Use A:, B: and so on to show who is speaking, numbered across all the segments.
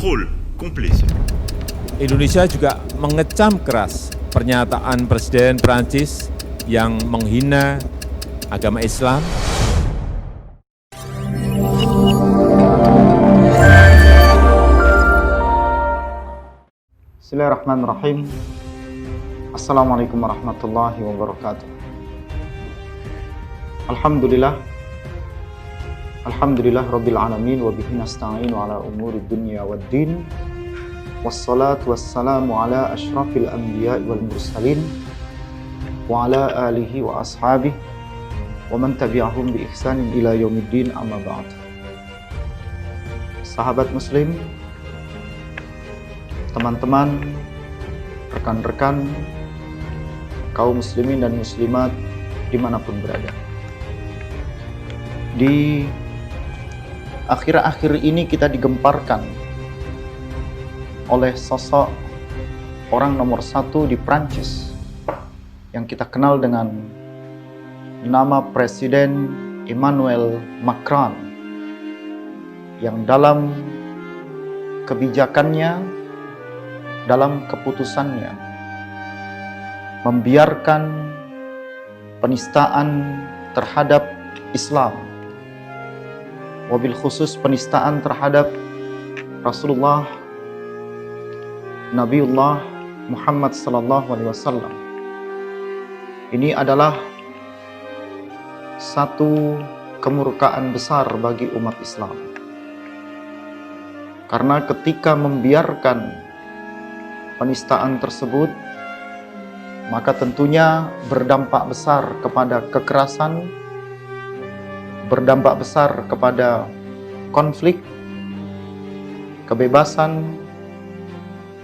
A: contrôle complice.
B: Indonesia juga mengecam keras pernyataan Presiden Prancis yang menghina agama Islam.
C: Bismillahirrahmanirrahim. Assalamualaikum warahmatullahi wabarakatuh. Alhamdulillah Rabbil alamin wa bihi nasta'inu ala umuri dunya waddin. Wassalatu wassalamu ala ashrafil anbiya'i wal mursalin wa ala alihi wa ashabihi wa man tabi'ahum bi ihsanin ila yaumiddin, amma ba'd. Sahabat muslim, teman-teman, rekan-rekan, kaum muslimin dan muslimat dimanapun berada. Di akhir-akhir ini kita digemparkan oleh sosok orang nomor satu di Prancis yang kita kenal dengan nama Presiden Emmanuel Macron, yang dalam kebijakannya, dalam keputusannya membiarkan penistaan terhadap Islam, wabil khusus penistaan terhadap Rasulullah Nabiullah Muhammad sallallahu alaihi wasallam. Ini adalah satu kemurkaan besar bagi umat Islam, karena ketika membiarkan penistaan tersebut, maka tentunya berdampak besar kepada kekerasan, berdampak besar kepada konflik, kebebasan,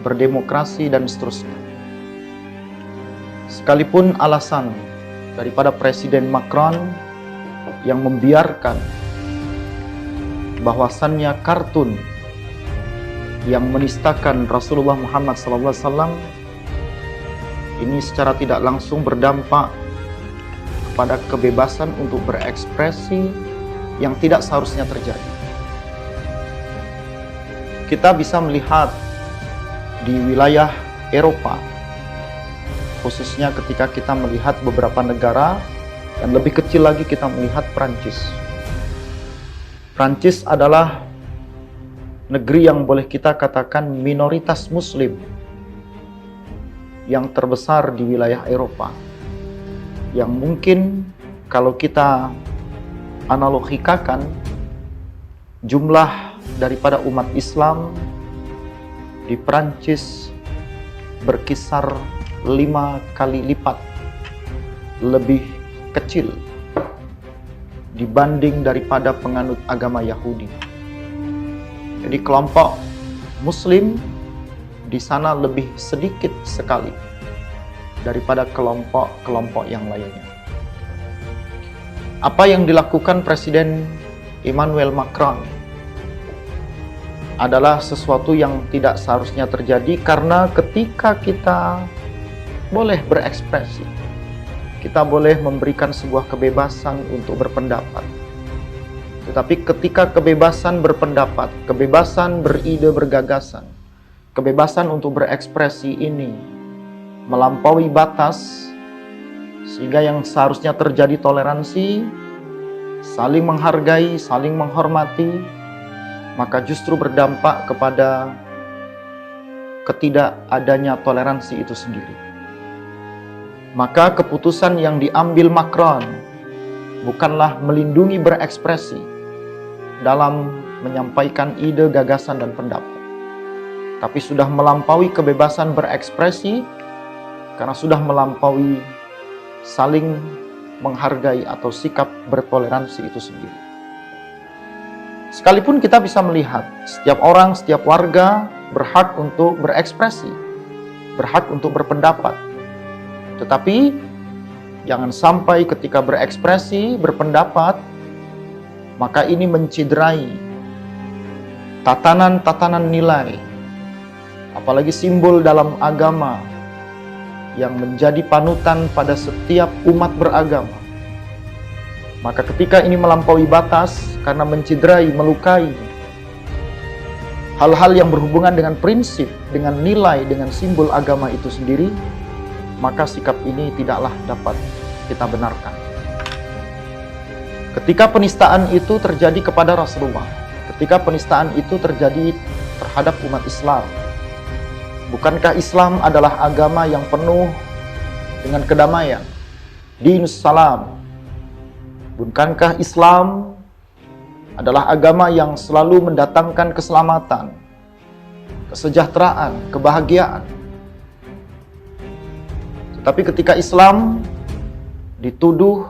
C: berdemokrasi, dan seterusnya. Sekalipun alasan daripada Presiden Macron yang membiarkan bahwasannya kartun yang menistakan Rasulullah Muhammad SAW ini secara tidak langsung berdampak kepada kebebasan untuk berekspresi yang tidak seharusnya terjadi. Kita bisa melihat di wilayah Eropa, khususnya ketika kita melihat beberapa negara, dan lebih kecil lagi kita melihat Prancis. Prancis adalah negeri yang boleh kita katakan minoritas muslim yang terbesar di wilayah Eropa, yang mungkin kalau kita analogikakan jumlah daripada umat Islam di Prancis berkisar 5 kali lipat lebih kecil dibanding daripada penganut agama Yahudi. Jadi kelompok Muslim di sana lebih sedikit sekali daripada kelompok-kelompok yang lainnya. Apa yang dilakukan Presiden Emmanuel Macron adalah sesuatu yang tidak seharusnya terjadi, karena ketika kita boleh berekspresi, kita boleh memberikan sebuah kebebasan untuk berpendapat. Tetapi ketika kebebasan berpendapat, kebebasan beride, bergagasan, kebebasan untuk berekspresi ini melampaui batas, sehingga yang seharusnya terjadi toleransi, saling menghargai, saling menghormati, maka justru berdampak kepada ketidakadanya toleransi itu sendiri. Maka keputusan yang diambil Macron bukanlah melindungi berekspresi dalam menyampaikan ide, gagasan, dan pendapat, tapi sudah melampaui kebebasan berekspresi, karena sudah melampaui saling menghargai atau sikap bertoleransi itu sendiri. Sekalipun kita bisa melihat setiap orang, setiap warga berhak untuk berekspresi, berhak untuk berpendapat, tetapi jangan sampai ketika berekspresi, berpendapat, maka ini menciderai tatanan-tatanan nilai, apalagi simbol dalam agama yang menjadi panutan pada setiap umat beragama. Maka ketika ini melampaui batas karena menciderai, melukai hal-hal yang berhubungan dengan prinsip, dengan nilai, dengan simbol agama itu sendiri, maka sikap ini tidaklah dapat kita benarkan. Ketika penistaan itu terjadi kepada Rasulullah, ketika penistaan itu terjadi terhadap umat Islam, bukankah Islam adalah agama yang penuh dengan kedamaian? Dinus salam. Bukankah Islam adalah agama yang selalu mendatangkan keselamatan, kesejahteraan, kebahagiaan? Tetapi ketika Islam dituduh,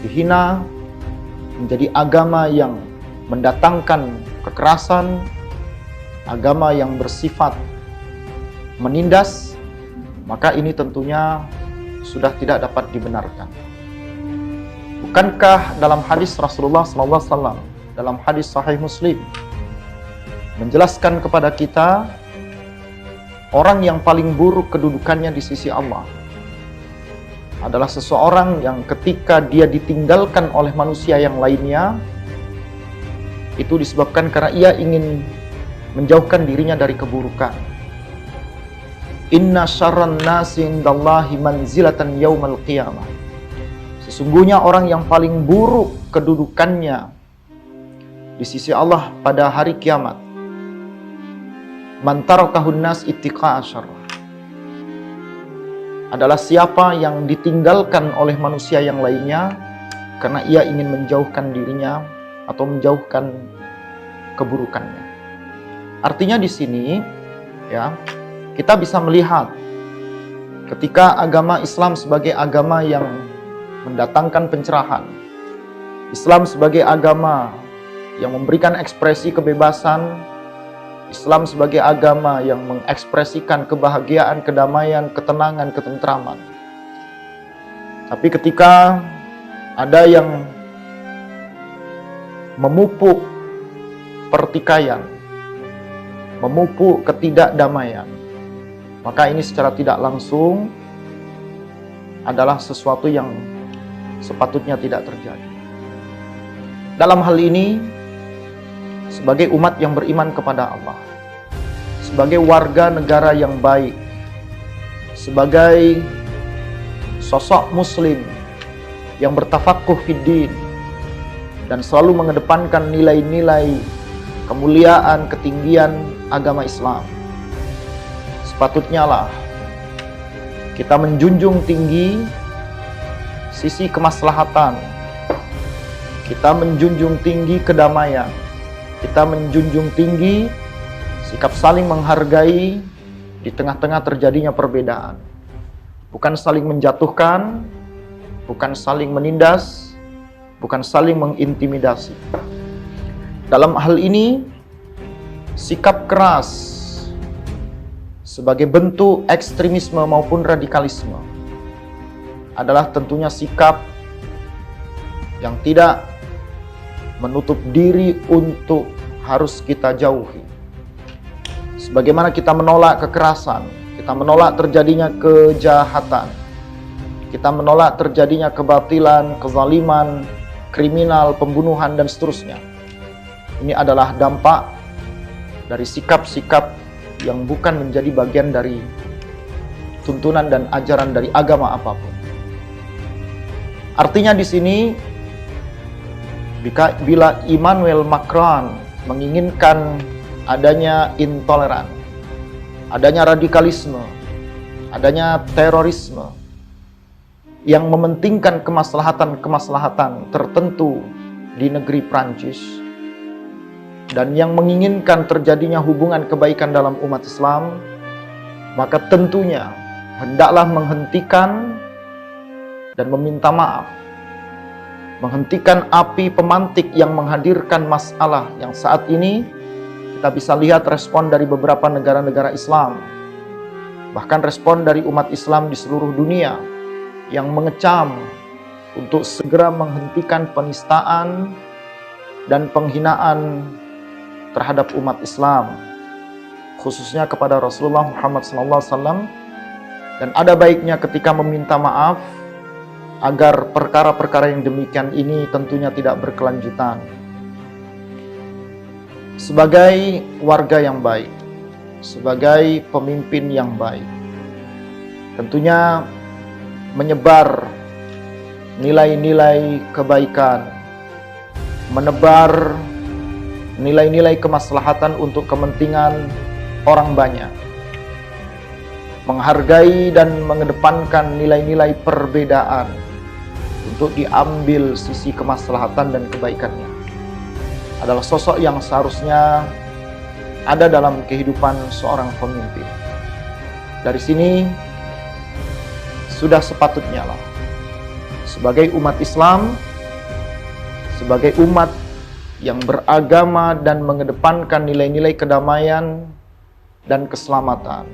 C: dihina, menjadi agama yang mendatangkan kekerasan, agama yang bersifat menindas, maka ini tentunya sudah tidak dapat dibenarkan. Bukankah dalam hadis Rasulullah SAW, dalam hadis Sahih Muslim, menjelaskan kepada kita orang yang paling buruk kedudukannya di sisi Allah adalah seseorang yang ketika dia ditinggalkan oleh manusia yang lainnya, itu disebabkan karena ia ingin menjauhkan dirinya dari keburukan. Inna syarran nasi indallahi manzilatan yaumal qiyamah. Sesungguhnya orang yang paling buruk kedudukannya di sisi Allah pada hari kiamat, man tarakahun nas ittiqa'a syarrah, adalah siapa yang ditinggalkan oleh manusia yang lainnya karena ia ingin menjauhkan dirinya atau menjauhkan keburukannya. Artinya di sini ya, kita bisa melihat ketika agama Islam sebagai agama yang mendatangkan pencerahan, Islam sebagai agama yang memberikan ekspresi kebebasan, Islam sebagai agama yang mengekspresikan kebahagiaan, kedamaian, ketenangan, ketentraman. Tapi ketika ada yang memupuk pertikaian, memupuk ketidakdamaian, maka ini secara tidak langsung adalah sesuatu yang sepatutnya tidak terjadi. Dalam hal ini, sebagai umat yang beriman kepada Allah, sebagai warga negara yang baik, sebagai sosok muslim yang bertafakuh fiddin dan selalu mengedepankan nilai-nilai kemuliaan, ketinggian agama Islam, sepatutnya lah kita menjunjung tinggi sisi kemaslahatan, kita menjunjung tinggi kedamaian, kita menjunjung tinggi sikap saling menghargai di tengah-tengah terjadinya perbedaan. Bukan saling menjatuhkan, bukan saling menindas, bukan saling mengintimidasi. Dalam hal ini, sikap keras sebagai bentuk ekstremisme maupun radikalisme adalah tentunya sikap yang tidak menutup diri untuk harus kita jauhi. Sebagaimana kita menolak kekerasan, kita menolak terjadinya kejahatan, kita menolak terjadinya kebatilan, kezaliman, kriminal, pembunuhan, dan seterusnya. Ini adalah dampak dari sikap-sikap yang bukan menjadi bagian dari tuntunan dan ajaran dari agama apapun. Artinya di sini, bila Emmanuel Macron menginginkan adanya intoleran, adanya radikalisme, adanya terorisme yang mementingkan kemaslahatan tertentu di negeri Prancis, dan yang menginginkan terjadinya hubungan kebaikan dalam umat Islam, maka tentunya hendaklah menghentikan dan meminta maaf, menghentikan api pemantik yang menghadirkan masalah yang saat ini kita bisa lihat respon dari beberapa negara-negara Islam, bahkan respon dari umat Islam di seluruh dunia yang mengecam untuk segera menghentikan penistaan dan penghinaan terhadap umat Islam, khususnya kepada Rasulullah Muhammad SAW. Dan ada baiknya ketika meminta maaf agar perkara-perkara yang demikian ini tentunya tidak berkelanjutan. sebagai warga yang baik, sebagai pemimpin yang baik, tentunya menyebar nilai-nilai kebaikan, menebar nilai-nilai kemaslahatan untuk kepentingan orang banyak, menghargai dan mengedepankan nilai-nilai perbedaan untuk diambil sisi kemaslahatan dan kebaikannya, adalah sosok yang seharusnya ada dalam kehidupan seorang pemimpin. Dari sini sudah sepatutnya lah sebagai umat Islam, sebagai umat yang beragama dan mengedepankan nilai-nilai kedamaian dan keselamatan,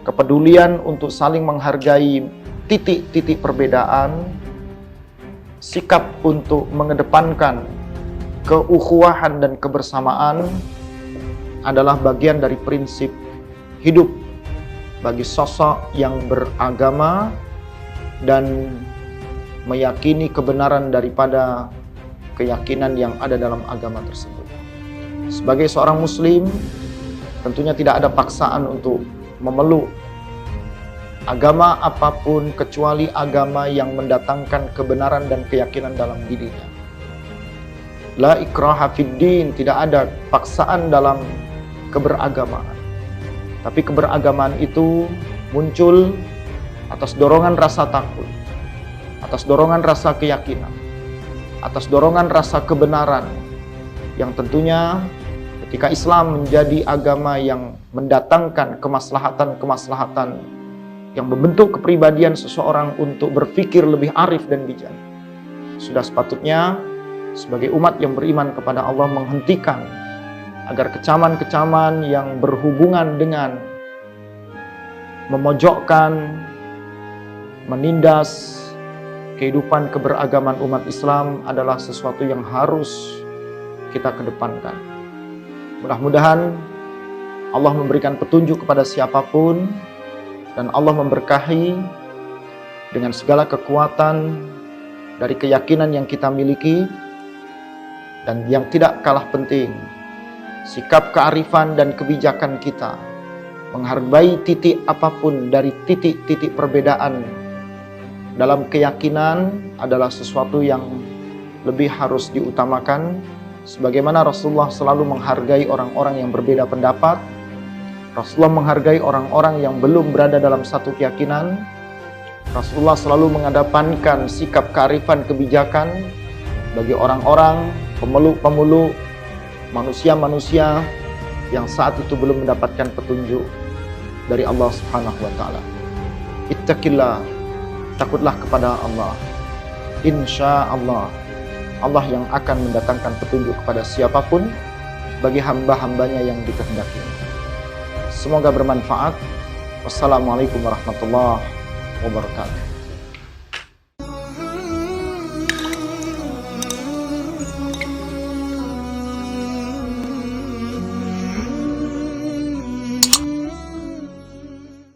C: kepedulian untuk saling menghargai titik-titik perbedaan, sikap untuk mengedepankan keukhuwahan dan kebersamaan adalah bagian dari prinsip hidup bagi sosok yang beragama dan meyakini kebenaran daripada keyakinan yang ada dalam agama tersebut. Sebagai seorang muslim, tentunya tidak ada paksaan untuk memeluk agama apapun kecuali agama yang mendatangkan kebenaran dan keyakinan dalam dirinya. La ikraha fid din, tidak ada paksaan dalam keberagamaan. Tapi keberagamaan itu muncul atas dorongan rasa takut, atas dorongan rasa keyakinan, atas dorongan rasa kebenaran, yang tentunya ketika Islam menjadi agama yang mendatangkan kemaslahatan-kemaslahatan yang membentuk kepribadian seseorang untuk berpikir lebih arif dan bijak, sudah sepatutnya sebagai umat yang beriman kepada Allah menghentikan agar kecaman-kecaman yang berhubungan dengan memojokkan, menindas kehidupan keberagaman umat Islam adalah sesuatu yang harus kita kedepankan. Mudah-mudahan Allah memberikan petunjuk kepada siapapun dan Allah memberkahi dengan segala kekuatan dari keyakinan yang kita miliki, dan yang tidak kalah penting, sikap kearifan dan kebijakan kita menghargai titik apapun dari titik-titik perbedaan dalam keyakinan adalah sesuatu yang lebih harus diutamakan. Sebagaimana Rasulullah selalu menghargai orang-orang yang berbeda pendapat, Rasulullah menghargai orang-orang yang belum berada dalam satu keyakinan, Rasulullah selalu mengedepankan sikap kearifan kebijakan bagi orang-orang, pemeluk-pemeluk, manusia-manusia yang saat itu belum mendapatkan petunjuk dari Allah Subhanahu wa taala. Ittaqillah, takutlah kepada Allah. Insya Allah, Allah yang akan mendatangkan petunjuk kepada siapapun bagi hamba-hambanya yang dikehendaki. Semoga bermanfaat. Wassalamualaikum warahmatullahi wabarakatuh.